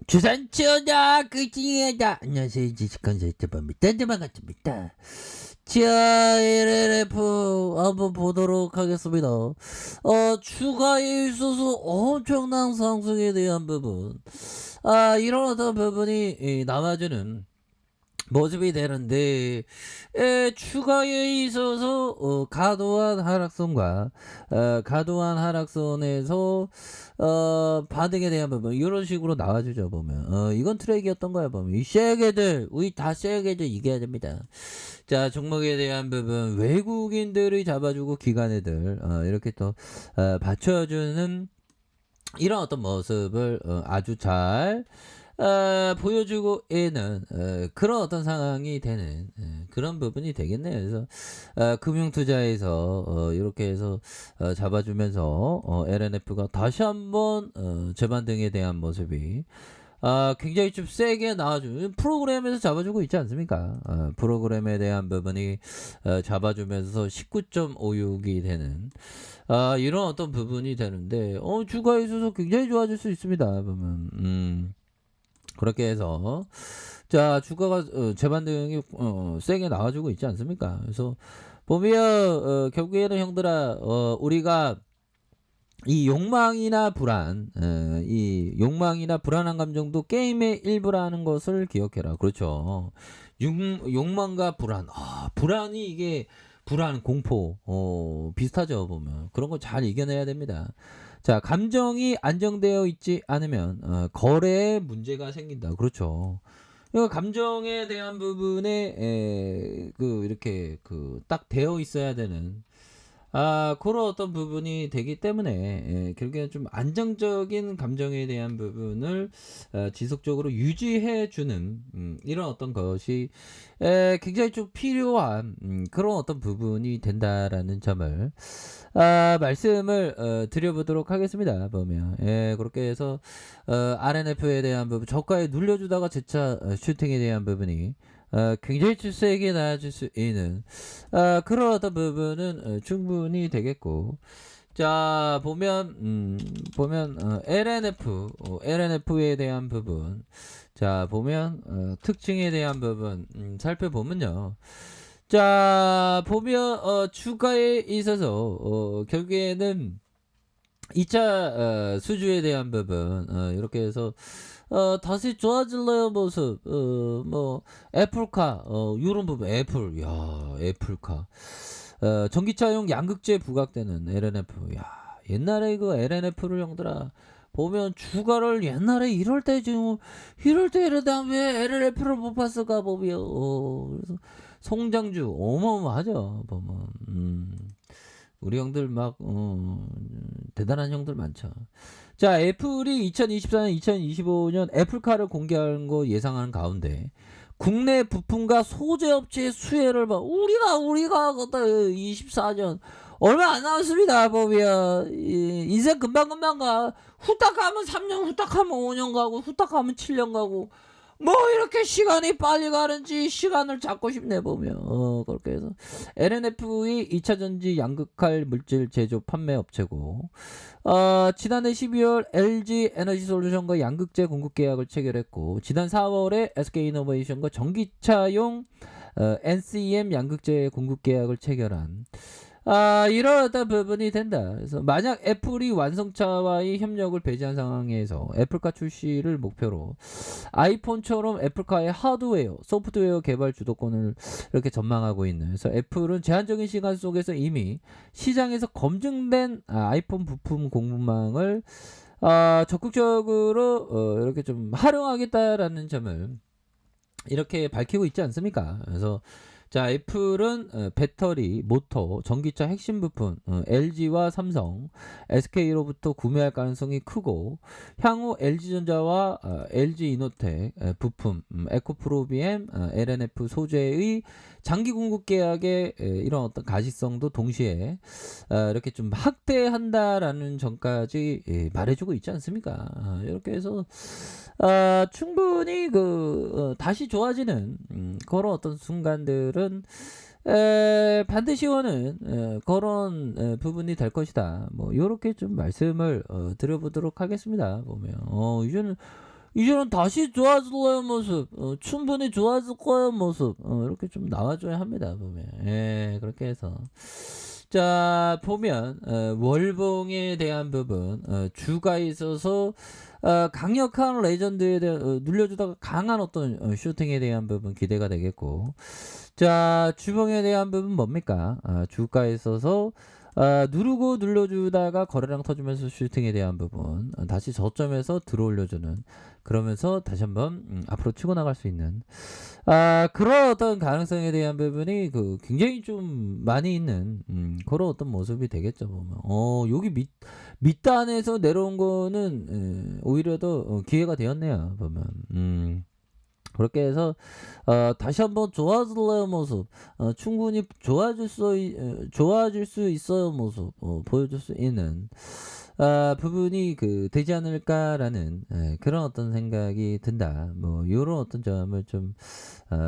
주산치어다 그지다. 안녕하세요, 지식한 사이트입니다. 반갑습니다. 자, LLF 한번 보도록 하겠습니다. 추가에 있어서 엄청난 상승에 대한 부분, 이런 어떤 부분이 남아주는 모습이 되는데, 추가에 있어서 과도한 하락선과 과도한 하락선에서 반등에 대한 부분 이런 식으로 나와주죠. 보면 이건 트랙이었던 거야. 보면 이 쉐게들 우리 다 쉐게들 이겨야 됩니다. 자, 종목에 대한 부분 외국인들이 잡아주고 기관애들 이렇게 또 받쳐주는 이런 어떤 모습을 아주 잘 보여주고 있는 그런 어떤 상황이 되는 그런 부분이 되겠네요. 그래서 금융투자에서 이렇게 해서 잡아주면서 LNF가 다시 한번 재반등에 대한 모습이 굉장히 좀 세게 나와주는 프로그램에서 잡아주고 있지 않습니까? 프로그램에 대한 부분이 잡아주면서 19.56이 되는 이런 어떤 부분이 되는데 주가에 있어서 굉장히 좋아질 수 있습니다. 보면 그렇게 해서 자, 주가가 재반등이 세게 나와주고 있지 않습니까? 그래서 보면 결국에는 형들아 우리가 이 욕망이나 불안, 이 욕망이나 불안한 감정도 게임의 일부라는 것을 기억해라. 그렇죠. 욕망과 불안, 불안이 이게 불안, 공포, 비슷하죠. 보면 그런 거 잘 이겨내야 됩니다. 자, 감정이 안정되어 있지 않으면 거래에 문제가 생긴다. 그렇죠. 그러니까 감정에 대한 부분에 이렇게 딱 되어 있어야 되는 그런 어떤 부분이 되기 때문에 결국에는 좀 안정적인 감정에 대한 부분을 지속적으로 유지해 주는 이런 어떤 것이 굉장히 좀 필요한 그런 어떤 부분이 된다라는 점을 말씀을 드려보도록 하겠습니다. 보면 그렇게 해서 RNF에 대한 부분 저가에 눌려주다가 재차 슈팅에 대한 부분이 굉장히 세게 나아질 수 있는 그런 어떤 부분은 충분히 되겠고, 자, 보면 LNF에 대한 부분, 자, 보면 특징에 대한 부분 살펴보면요. 자, 보면 주가에 있어서 결국에는 2차 수주에 대한 부분 이렇게 해서 다시 좋아질래요 모습 뭐 애플카 요런 부분 애플카 전기차용 양극재 부각되는 LNF 옛날에 그 LNF를 형들아 보면 주가를 옛날에 이럴 때 지금 이럴 때 이러다 왜 LNF를 못 봤을까 보면 그래서 송장주 어마어마하죠 보면 우리 형들 막 대단한 형들 많죠. 자, 애플이 2024년, 2025년 애플카를 공개하는 거 예상하는 가운데 국내 부품과 소재 업체의 수혜를 봐. 우리가 그때 24년 얼마 안 남았습니다. 보면 인생 금방금방 가. 후딱 하면 3년, 후딱 하면 5년 가고, 후딱 하면 7년 가고. 뭐 이렇게 시간이 빨리 가는지 시간을 잡고 싶네 보면 그렇게 해서 LNF의 2차전지 양극할 물질 제조 판매 업체고 지난해 12월 LG 에너지솔루션과 양극재 공급 계약을 체결했고 지난 4월에 SK이노베이션과 전기차용 NCM 양극재 공급 계약을 체결한 이런 어떤 부분이 된다. 그래서 만약 애플이 완성차와의 협력을 배제한 상황에서 애플카 출시를 목표로 아이폰처럼 애플카의 하드웨어, 소프트웨어 개발 주도권을 이렇게 전망하고 있는. 그래서 애플은 제한적인 시간 속에서 이미 시장에서 검증된 아이폰 부품 공급망을 적극적으로 이렇게 좀 활용하겠다라는 점을 이렇게 밝히고 있지 않습니까? 그래서 자, 애플은 배터리, 모터, 전기차 핵심 부품 LG와 삼성, SK로부터 구매할 가능성이 크고 향후 LG전자와 LG이노텍 부품 에코프로비엠, LNF 소재의 장기 공급 계약의 이런 어떤 가시성도 동시에 이렇게 좀 확대한다라는 점까지 말해주고 있지 않습니까? 이렇게 해서 충분히 다시 좋아지는 그런 어떤 순간들은 반드시 오는 그런 부분이 될 것이다. 뭐 요렇게 좀 말씀을 드려보도록 하겠습니다. 보면 이제는 이제는 다시 좋아질 거의 모습, 충분히 좋아질 거의 모습, 이렇게 좀 나와줘야 합니다, 보면. 예, 그렇게 해서. 자, 보면, 월봉에 대한 부분, 주가 있어서, 강력한 레전드에 대한, 눌려주다가 강한 어떤 슈팅에 대한 부분 기대가 되겠고, 자, 주봉에 대한 부분 뭡니까? 주가에 있어서 누르고 눌러주다가 거래량 터지면서 슈팅에 대한 부분 다시 저점에서 들어올려주는 그러면서 다시 한번 앞으로 치고 나갈 수 있는 그런 어떤 가능성에 대한 부분이 굉장히 좀 많이 있는 그런 어떤 모습이 되겠죠 보면 여기 밑단에서 내려온 거는 오히려 더 기회가 되었네요 보면 그렇게 해서 다시 한번 좋아질래요 모습 충분히 좋아질 수 있어요 모습 보여줄 수 있는 부분이 되지 않을까라는 그런 어떤 생각이 든다. 뭐 요런 어떤 점을 좀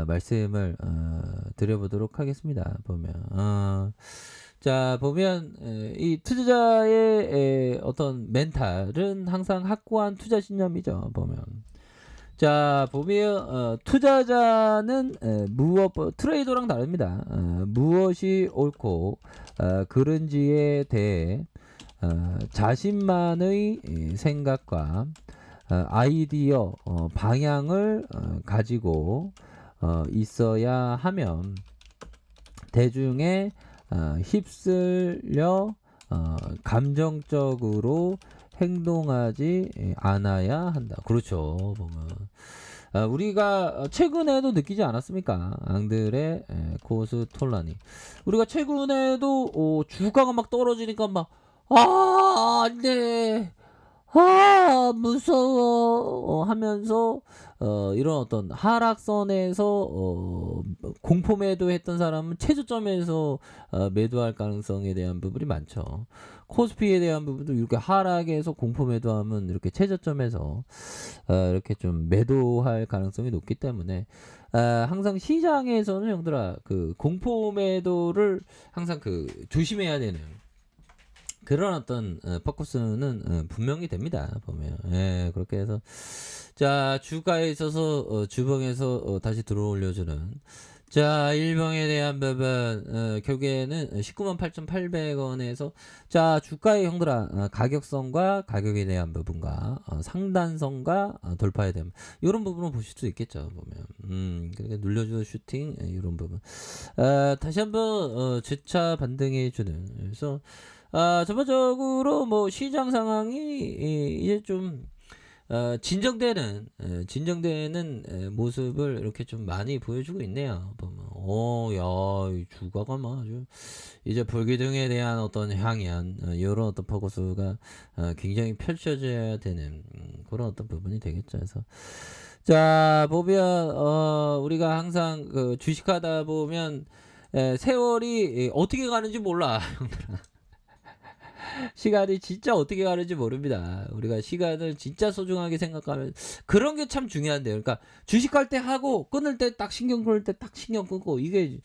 말씀을 드려보도록 하겠습니다. 보면 자 보면 이 투자자의 어떤 멘탈은 항상 확고한 투자 신념이죠. 보면 자 보면 투자자는 트레이더랑 다릅니다. 무엇이 옳고 그른지에 대해 자신만의 생각과 아이디어 방향을 가지고 있어야 하면 대중에 휩쓸려 감정적으로 행동하지 않아야 한다. 그렇죠. 보면 우리가 최근에도 느끼지 않았습니까? 앙들의 고수 톨라니. 우리가 최근에도 주가가 막 떨어지니까 막 안돼. 무서워. 하면서 이런 어떤 하락선에서 공포 매도했던 사람은 최저점에서 매도할 가능성에 대한 부분이 많죠. 코스피에 대한 부분도 이렇게 하락에서 공포 매도하면 이렇게 최저점에서 이렇게 좀 매도할 가능성이 높기 때문에 항상 시장에서는 형들아 공포 매도를 항상 조심해야 되는 그런 어떤 포커스는 분명히 됩니다. 보면 그렇게 해서 자 주가에 있어서 주봉에서 다시 들어올려주는 자 일봉에 대한 부분 결국에는 198,800원에서 자 주가의 형들아 가격선과 가격에 대한 부분과 상단선과 돌파에 대한 이런 부분을 보실 수 있겠죠. 보면 그러니까 눌려주는 슈팅 이런 부분 다시 한번 재차 반등해주는 그래서 전반적으로 뭐 시장 상황이 이제 좀 진정되는 모습을 이렇게 좀 많이 보여주고 있네요. 보면 야, 이 주가가 막 아주 이제 불기둥에 대한 어떤 향연 이런 어떤 포커스가 굉장히 펼쳐져야 되는 그런 어떤 부분이 되겠죠. 그래서 자 보면 우리가 항상 주식하다 보면 세월이 어떻게 가는지 몰라. 시간이 진짜 어떻게 가는지 모릅니다. 우리가 시간을 진짜 소중하게 생각하면 그런 게 참 중요한데요. 그러니까 주식할 때 하고 끊을 때 딱 신경 끌 때 딱 신경 끊고 이게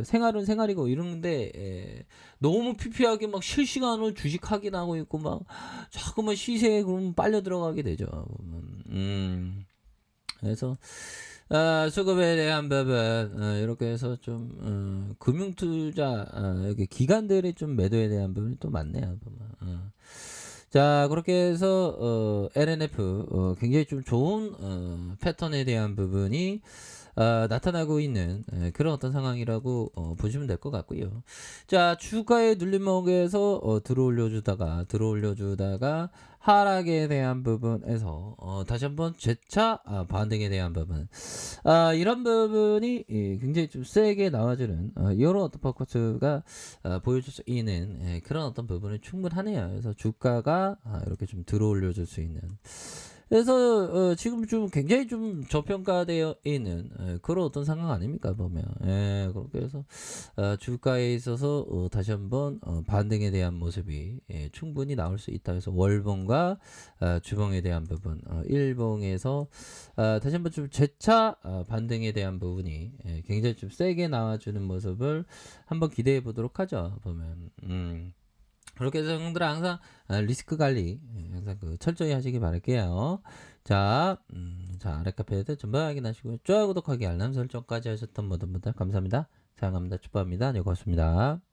생활은 생활이고 이러는데 너무 피피하게 막 실시간으로 주식 확인하고 있고 막 자꾸만 시세에 그러면 빨려 들어가게 되죠. 그래서 수급에 대한 부분 이렇게 해서 좀 금융투자 이렇게 기관들이 좀 매도에 대한 부분이 또 많네요. 보면. 자 그렇게 해서 LNF 굉장히 좀 좋은 패턴에 대한 부분이 나타나고 있는 그런 어떤 상황이라고 보시면 될 것 같고요. 자 주가의 눌림목에서 들어올려주다가 하락에 대한 부분에서 다시 한번 재차 반등에 대한 부분 이런 부분이 굉장히 좀 세게 나와주는 이런 어떤 포커스가 보여줄 수 있는 그런 어떤 부분이 충분하네요. 그래서 주가가 이렇게 좀 들어올려줄 수 있는 그래서 지금 좀 굉장히 좀 저평가되어 있는 그런 어떤 상황 아닙니까 보면 그렇게 해서 주가에 있어서 다시 한번 반등에 대한 모습이 충분히 나올 수 있다. 그래서 월봉과 주봉에 대한 부분 일봉에서 다시 한번 좀 재차 반등에 대한 부분이 굉장히 좀 세게 나와주는 모습을 한번 기대해 보도록 하죠. 보면 그렇게 해서 형들 항상 리스크 관리 항상 철저히 하시기 바랄게요. 자, 자 아래 카페에도 전부 확인하시고요. 좋아요, 구독하기, 알람 설정까지 하셨던 모든 분들 감사합니다. 사랑합니다. 축복합니다. 네, 고맙습니다.